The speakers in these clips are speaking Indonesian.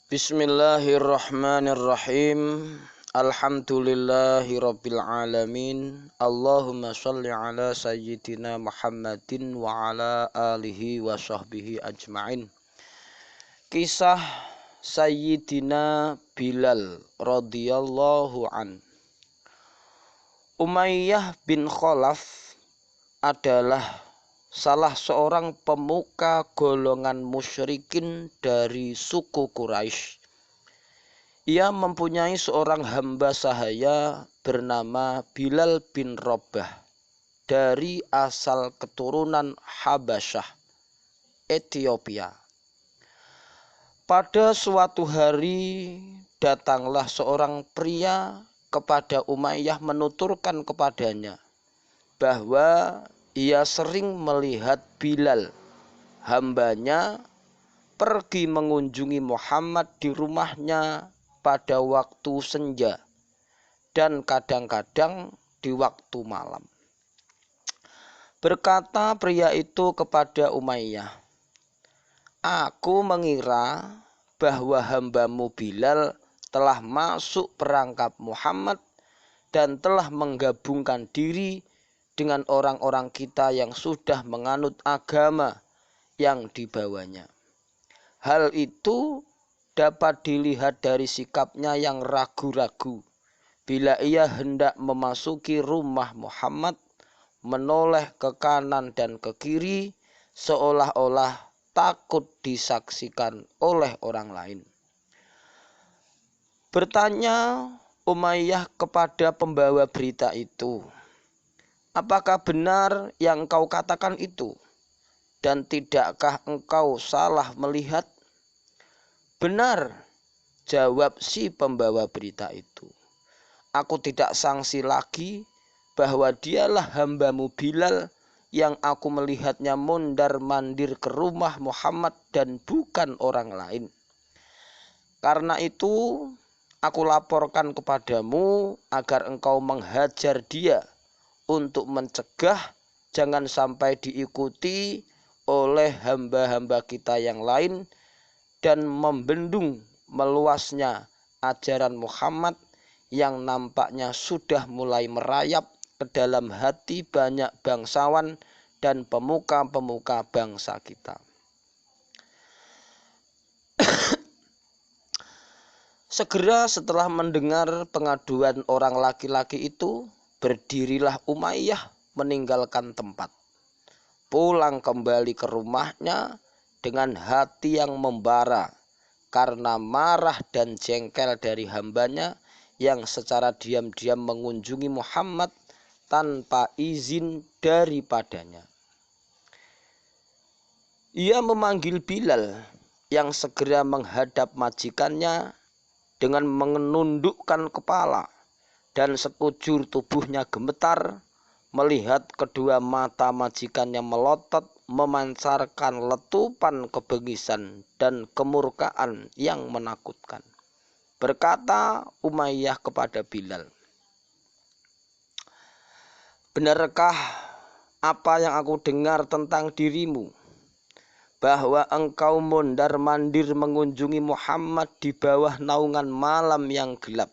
Bismillahirrahmanirrahim. Alhamdulillahirabbil alamin. Allahumma shalli ala sayyidina Muhammadin wa ala alihi wa sahbihi ajma'in. Kisah Sayyidina Bilal radhiyallahu an. Umayyah bin Khalaf adalah salah seorang pemuka golongan musyrikin dari suku Quraisy. Ia mempunyai seorang hamba sahaya bernama Bilal bin Rabah dari asal keturunan Habasyah, Ethiopia. Pada suatu hari datanglah seorang pria kepada Umayyah menuturkan kepadanya bahwa ia sering melihat Bilal, hambanya, pergi mengunjungi Muhammad di rumahnya pada waktu senja dan kadang-kadang di waktu malam. Berkata pria itu kepada Umayyah, "Aku mengira bahwa hambamu Bilal telah masuk perangkap Muhammad dan telah menggabungkan diri dengan orang-orang kita yang sudah menganut agama yang dibawanya. Hal itu dapat dilihat dari sikapnya yang ragu-ragu bila ia hendak memasuki rumah Muhammad, menoleh ke kanan dan ke kiri seolah-olah takut disaksikan oleh orang lain." Bertanya Umayyah kepada pembawa berita itu, "Apakah benar yang engkau katakan itu? Dan tidakkah engkau salah melihat?" "Benar," jawab si pembawa berita itu. "Aku tidak sangsi lagi bahwa dialah hambamu Bilal yang aku melihatnya mondar-mandir ke rumah Muhammad dan bukan orang lain. Karena itu aku laporkan kepadamu agar engkau menghajar dia untuk mencegah jangan sampai diikuti oleh hamba-hamba kita yang lain dan membendung meluasnya ajaran Muhammad yang nampaknya sudah mulai merayap ke dalam hati banyak bangsawan dan pemuka-pemuka bangsa kita." Segera setelah mendengar pengaduan orang laki-laki itu, berdirilah Umayyah meninggalkan tempat, pulang kembali ke rumahnya dengan hati yang membara karena marah dan jengkel dari hambanya yang secara diam-diam mengunjungi Muhammad tanpa izin daripadanya. Ia memanggil Bilal yang segera menghadap majikannya dengan menundukkan kepala, dan sekujur tubuhnya gemetar melihat kedua mata majikannya melotot memancarkan letupan kebengisan dan kemurkaan yang menakutkan. Berkata Umayyah kepada Bilal, "Benarkah apa yang aku dengar tentang dirimu, bahwa engkau mondar-mandir mengunjungi Muhammad di bawah naungan malam yang gelap,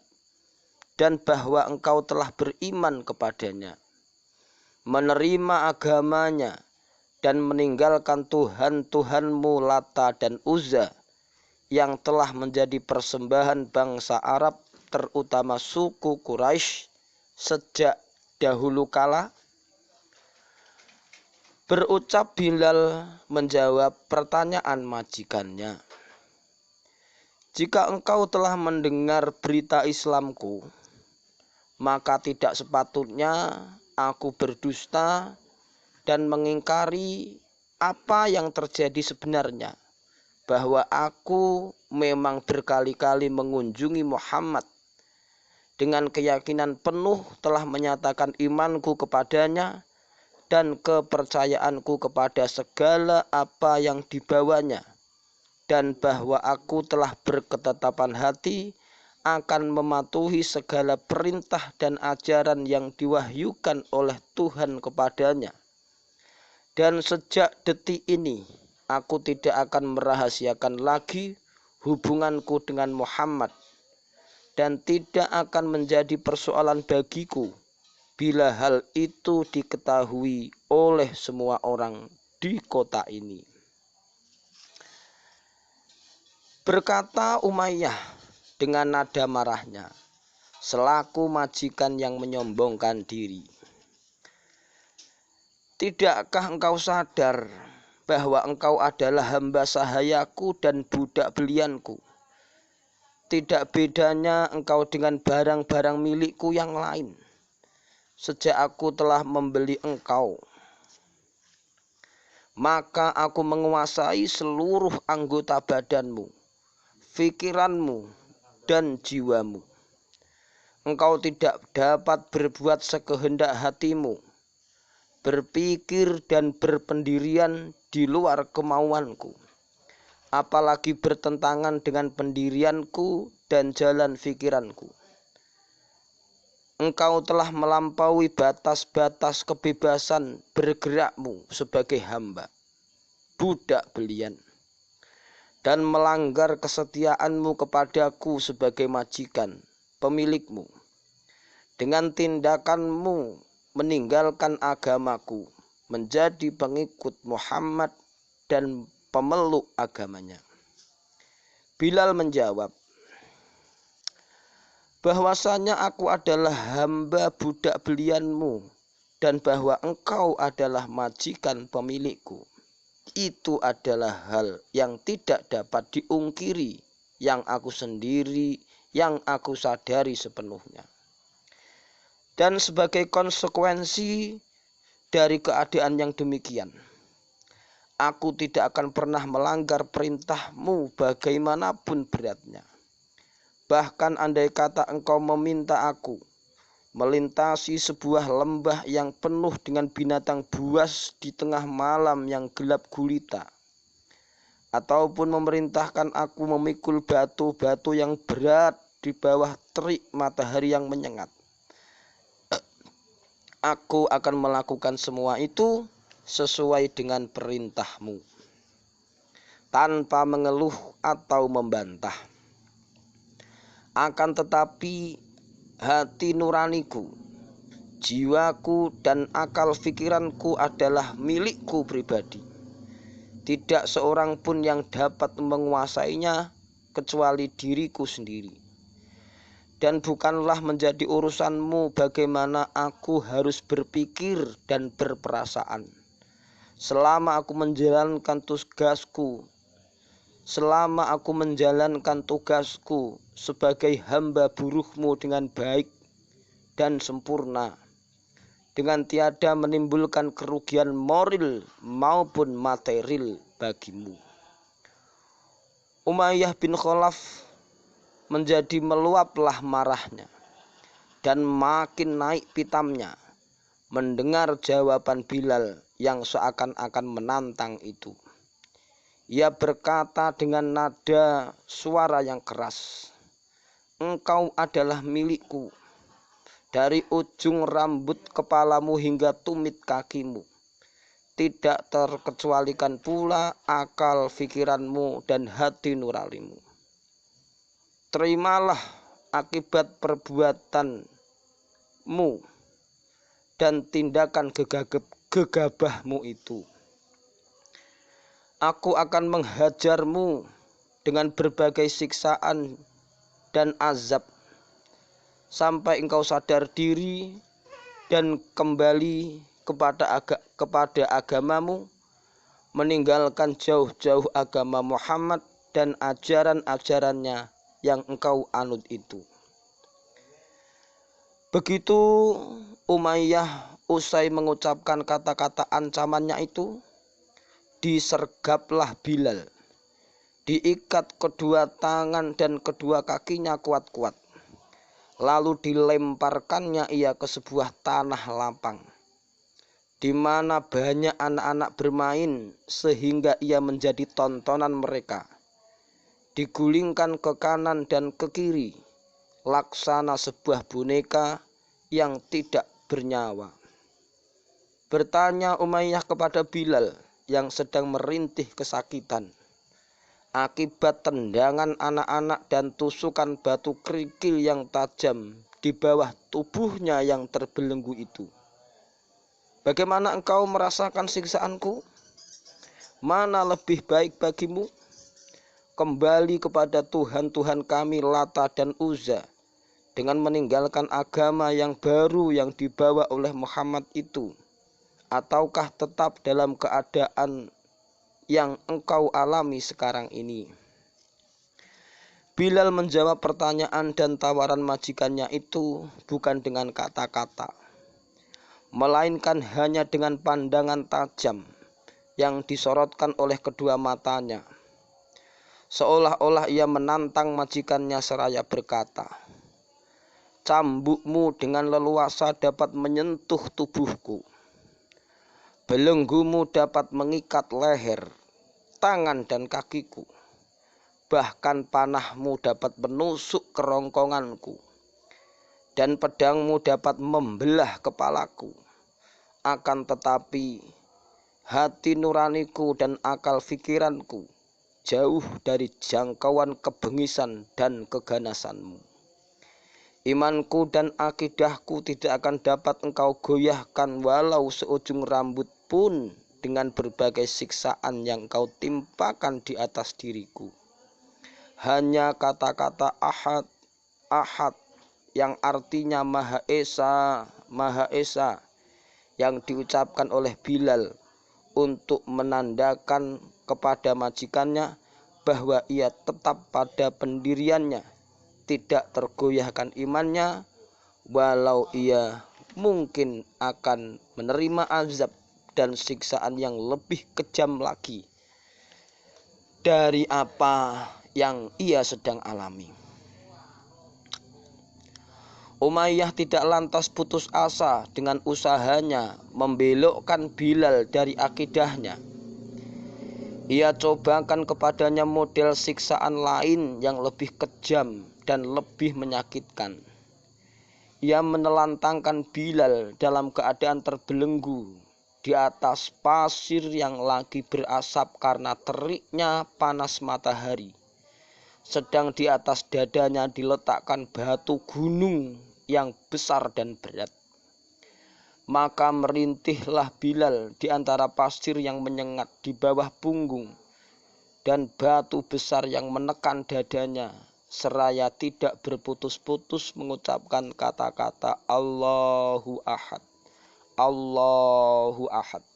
dan bahwa engkau telah beriman kepadanya, menerima agamanya, dan meninggalkan Tuhan-Tuhanmu Lata dan Uzza yang telah menjadi persembahan bangsa Arab terutama suku Quraisy sejak dahulu kala?" Berucap Bilal menjawab pertanyaan majikannya, "Jika engkau telah mendengar berita Islamku, maka tidak sepatutnya aku berdusta dan mengingkari apa yang terjadi sebenarnya, bahwa aku memang berkali-kali mengunjungi Muhammad dengan keyakinan penuh telah menyatakan imanku kepadanya dan kepercayaanku kepada segala apa yang dibawanya, dan bahwa aku telah berketetapan hati akan mematuhi segala perintah dan ajaran yang diwahyukan oleh Tuhan kepadanya. Dan sejak detik ini aku tidak akan merahasiakan lagi hubunganku dengan Muhammad, dan tidak akan menjadi persoalan bagiku bila hal itu diketahui oleh semua orang di kota ini. Berkata Umayyah dengan nada marahnya, selaku majikan yang menyombongkan diri. Tidakkah engkau sadar bahwa engkau adalah hamba sahayaku dan budak belianku? Tidak bedanya engkau dengan barang-barang milikku yang lain. Sejak aku telah membeli engkau, maka aku menguasai seluruh anggota badanmu, pikiranmu, dan jiwamu. Engkau tidak dapat berbuat sekehendak hatimu, berpikir dan berpendirian di luar kemauanku, apalagi bertentangan dengan pendirianku dan jalan pikiranku. Engkau telah melampaui batas-batas kebebasan bergerakmu sebagai hamba, budak belian, dan melanggar kesetiaanmu kepadaku sebagai majikan, pemilikmu. Dengan tindakanmu meninggalkan agamaku, menjadi pengikut Muhammad dan pemeluk agamanya. Bilal menjawab, bahwasanya aku adalah hamba budak belianmu dan bahwa engkau adalah majikan pemilikku. Itu adalah hal yang tidak dapat diungkiri, yang aku sendiri, yang aku sadari sepenuhnya. Dan sebagai konsekuensi dari keadaan yang demikian, aku tidak akan pernah melanggar perintahmu bagaimanapun beratnya. Bahkan andai kata engkau meminta aku melintasi sebuah lembah yang penuh dengan binatang buas di tengah malam yang gelap gulita, ataupun memerintahkan aku memikul batu-batu yang berat di bawah terik matahari yang menyengat, aku akan melakukan semua itu sesuai dengan perintahmu, tanpa mengeluh atau membantah. Akan tetapi hati nuraniku, jiwaku, dan akal pikiranku adalah milikku pribadi. Tidak seorang pun yang dapat menguasainya kecuali diriku sendiri. Dan bukanlah menjadi urusanmu bagaimana aku harus berpikir dan berperasaan selama aku menjalankan tugasku sebagai hamba buruhmu dengan baik dan sempurna, dengan tiada menimbulkan kerugian moral maupun material bagimu. Umayyah bin Khalaf menjadi meluaplah marahnya dan makin naik pitamnya mendengar jawaban Bilal yang seakan-akan menantang itu. Ia berkata dengan nada suara yang keras, engkau adalah milikku, dari ujung rambut kepalamu hingga tumit kakimu. Tidak terkecualikan pula akal pikiranmu dan hati nuranimu. Terimalah akibat perbuatanmu dan tindakan gegabahmu itu. Aku akan menghajarmu dengan berbagai siksaan dan azab sampai engkau sadar diri dan kembali kepada agamamu, meninggalkan jauh-jauh agama Muhammad dan ajaran-ajarannya yang engkau anut itu. Begitu Umayyah usai mengucapkan kata-kata ancamannya itu, disergaplah Bilal, diikat kedua tangan dan kedua kakinya kuat-kuat, lalu dilemparkannya ia ke sebuah tanah lapang, di mana banyak anak-anak bermain sehingga ia menjadi tontonan mereka. Digulingkan ke kanan dan ke kiri, laksana sebuah boneka yang tidak bernyawa. Bertanya Umayyah kepada Bilal yang sedang merintih kesakitan, akibat tendangan anak-anak dan tusukan batu kerikil yang tajam di bawah tubuhnya yang terbelenggu itu. Bagaimana engkau merasakan siksaanku? Mana lebih baik bagimu? Kembali kepada Tuhan-Tuhan kami Lata dan Uzza dengan meninggalkan agama yang baru yang dibawa oleh Muhammad itu, ataukah tetap dalam keadaan yang engkau alami sekarang ini? Bilal menjawab pertanyaan dan tawaran majikannya itu bukan dengan kata-kata, melainkan hanya dengan pandangan tajam yang disorotkan oleh kedua matanya. Seolah-olah ia menantang majikannya seraya berkata, "Cambukmu dengan leluasa dapat menyentuh tubuhku. Belenggumu dapat mengikat leher, tangan dan kakiku. Bahkan panahmu dapat menusuk kerongkonganku. Dan pedangmu dapat membelah kepalaku. Akan tetapi hati nuraniku dan akal fikiranku jauh dari jangkauan kebengisan dan keganasanmu. Imanku dan akidahku tidak akan dapat engkau goyahkan walau seujung rambut pun dengan berbagai siksaan yang kau timpakan di atas diriku. Hanya kata-kata ahad, ahad yang artinya Maha Esa yang diucapkan oleh Bilal untuk menandakan kepada majikannya bahwa ia tetap pada pendiriannya, tidak tergoyahkan imannya, walau ia mungkin akan menerima azab dan siksaan yang lebih kejam lagi dari apa yang ia sedang alami. Umayyah tidak lantas putus asa dengan usahanya membelokkan Bilal dari akidahnya. Ia cobakan kepadanya model siksaan lain yang lebih kejam dan lebih menyakitkan. Ia menelantangkan Bilal dalam keadaan terbelenggu di atas pasir yang lagi berasap karena teriknya panas matahari. Sedang di atas dadanya diletakkan batu gunung yang besar dan berat. Maka merintihlah Bilal di antara pasir yang menyengat di bawah punggung dan batu besar yang menekan dadanya, seraya tidak berputus-putus mengucapkan kata-kata Allahu Ahad, Allahu Ahad.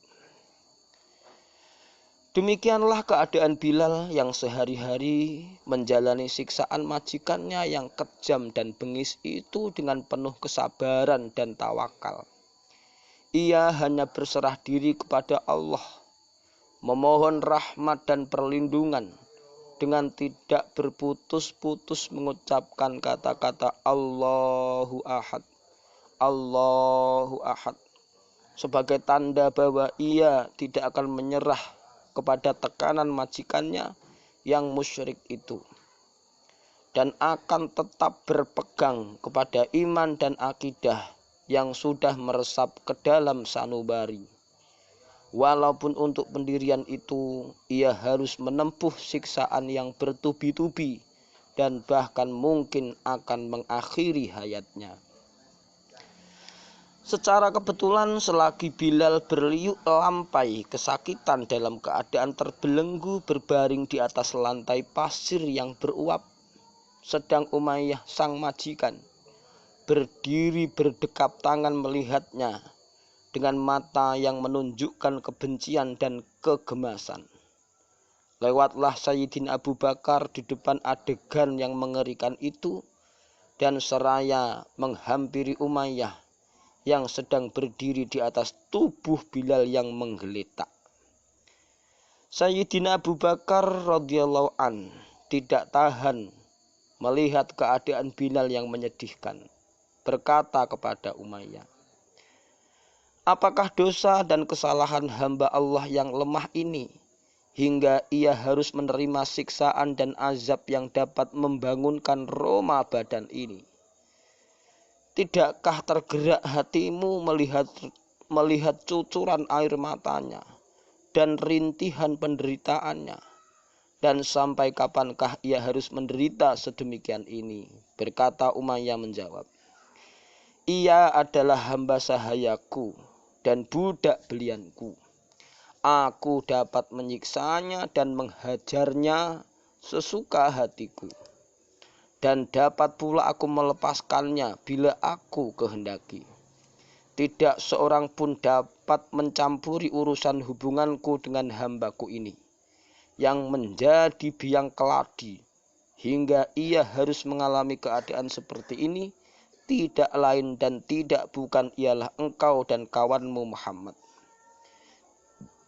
Demikianlah keadaan Bilal yang sehari-hari menjalani siksaan majikannya yang kejam dan bengis itu dengan penuh kesabaran dan tawakal. Ia hanya berserah diri kepada Allah, memohon rahmat dan perlindungan dengan tidak berputus-putus mengucapkan kata-kata Allahu Ahad, Allahu Ahad, sebagai tanda bahwa ia tidak akan menyerah kepada tekanan majikannya yang musyrik itu, dan akan tetap berpegang kepada iman dan akidah yang sudah meresap ke dalam sanubari. Walaupun untuk pendirian itu ia harus menempuh siksaan yang bertubi-tubi dan bahkan mungkin akan mengakhiri hayatnya. Secara kebetulan selagi Bilal berliuk lampai kesakitan dalam keadaan terbelenggu berbaring di atas lantai pasir yang beruap, sedang Umayyah sang majikan berdiri berdekap tangan melihatnya dengan mata yang menunjukkan kebencian dan kegemasan. Lewatlah Sayyidina Abu Bakar di depan adegan yang mengerikan itu dan seraya menghampiri Umayyah yang sedang berdiri di atas tubuh Bilal yang menggeletak. Sayyidina Abu Bakar radhiyallahu an tidak tahan melihat keadaan Bilal yang menyedihkan, berkata kepada Umayyah, "Apakah dosa dan kesalahan hamba Allah yang lemah ini hingga ia harus menerima siksaan dan azab yang dapat membangunkan roma badan ini? Tidakkah tergerak hatimu melihat cucuran air matanya dan rintihan penderitaannya? Dan sampai kapankah ia harus menderita sedemikian ini? Berkata Umayyah menjawab, ia adalah hamba sahayaku dan budak belianku. Aku dapat menyiksanya dan menghajarnya sesuka hatiku. Dan dapat pula aku melepaskannya bila aku kehendaki. Tidak seorang pun dapat mencampuri urusan hubunganku dengan hambaku ini, yang menjadi biang keladi, hingga ia harus mengalami keadaan seperti ini, tidak lain dan tidak bukan ialah engkau dan kawanmu Muhammad.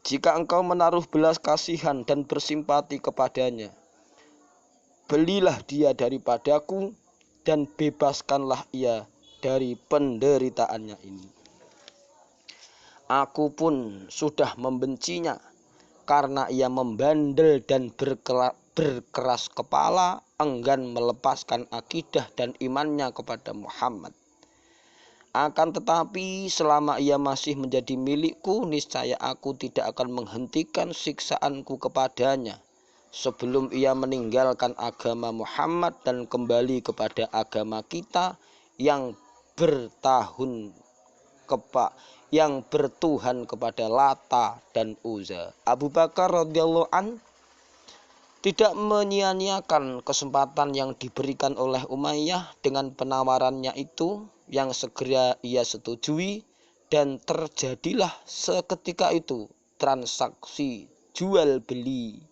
Jika engkau menaruh belas kasihan dan bersimpati kepadanya, belilah dia daripadaku dan bebaskanlah ia dari penderitaannya ini. Aku pun sudah membencinya karena ia membandel dan berkeras kepala, enggan melepaskan akidah dan imannya kepada Muhammad. Akan tetapi selama ia masih menjadi milikku, niscaya aku tidak akan menghentikan siksaanku kepadanya sebelum ia meninggalkan agama Muhammad dan kembali kepada agama kita yang bertuhan kepada Lata dan Uzza. Abu Bakar radhiyallahu an tidak menyia-nyiakan kesempatan yang diberikan oleh Umayyah dengan penawarannya itu, yang segera ia setujui, dan terjadilah seketika itu transaksi jual beli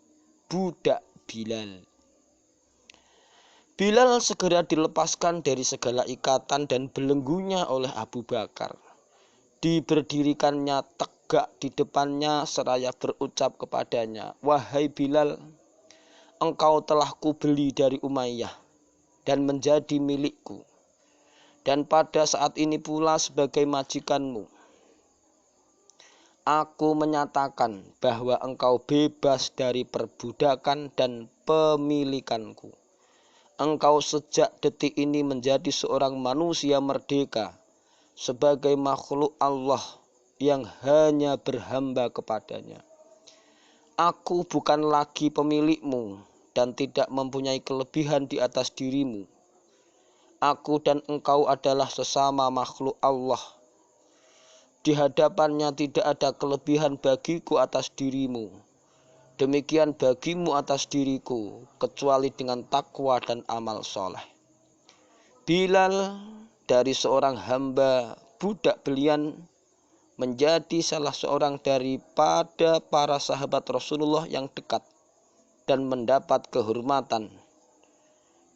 budak Bilal. Bilal segera dilepaskan dari segala ikatan dan belenggunya oleh Abu Bakar. Diberdirikannya tegak di depannya seraya berucap kepadanya, wahai Bilal, engkau telah kubeli dari Umayyah dan menjadi milikku, dan pada saat ini pula sebagai majikanmu. Aku menyatakan bahwa engkau bebas dari perbudakan dan pemilikanku. Engkau sejak detik ini menjadi seorang manusia merdeka, sebagai makhluk Allah yang hanya berhamba kepadanya. Aku bukan lagi pemilikmu dan tidak mempunyai kelebihan di atas dirimu. Aku dan engkau adalah sesama makhluk Allah. Di hadapannya tidak ada kelebihan bagiku atas dirimu. Demikian bagimu atas diriku, kecuali dengan takwa dan amal soleh. Bilal dari seorang hamba budak belian menjadi salah seorang daripada para sahabat Rasulullah yang dekat dan mendapat kehormatan.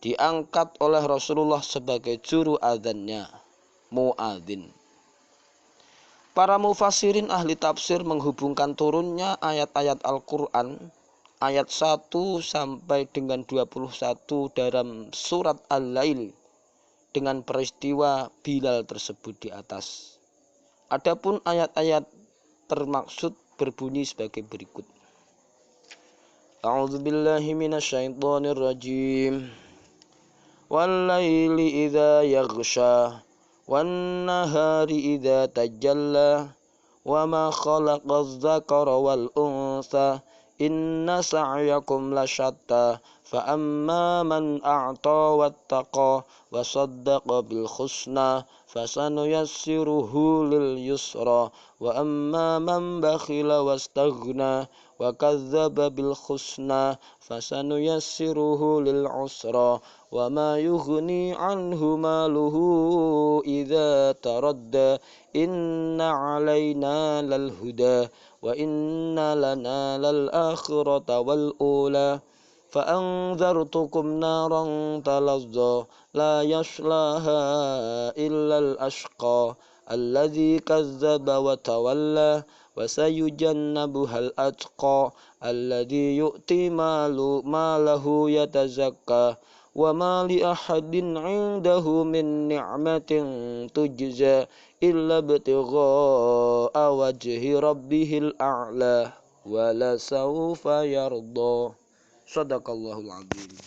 Diangkat oleh Rasulullah sebagai juru adzannya, muadzin. Para mufassirin ahli tafsir menghubungkan turunnya ayat-ayat Al-Quran ayat 1 sampai dengan 21 dalam surat Al-Lail dengan peristiwa Bilal tersebut di atas. Adapun ayat-ayat termaksud berbunyi sebagai berikut. A'udzubillahi minasyaitonir rajim. Wal-laili idza yaghsha wan-nahari idza tajalla wa ma khalaqaz dzakara wal untha inna sa'yakum lasyatta fa amma man a'ta wattaqa wa saddaqa bil husna fasanuyassiruhu lil yusra wa amma man bakhila wastaghna wa kadzdzaba bil husna fasanuyassiruhu lil usra wa ma yughni anhu maluhu idza taradda inna 'alaina lal huda wa inna lana lal akhirata wal ula فأنذرتكم نارا تلظى لا يصلاها إلا الأشقى الذي كذب وتولى وسيجنبها الأتقى الذي يؤتي ماله يتزكى وما لأحد عنده من نعمة تجزى إلا ابتغاء وجه ربه الأعلى ولسوف يرضى. Shadaqallahul adzim.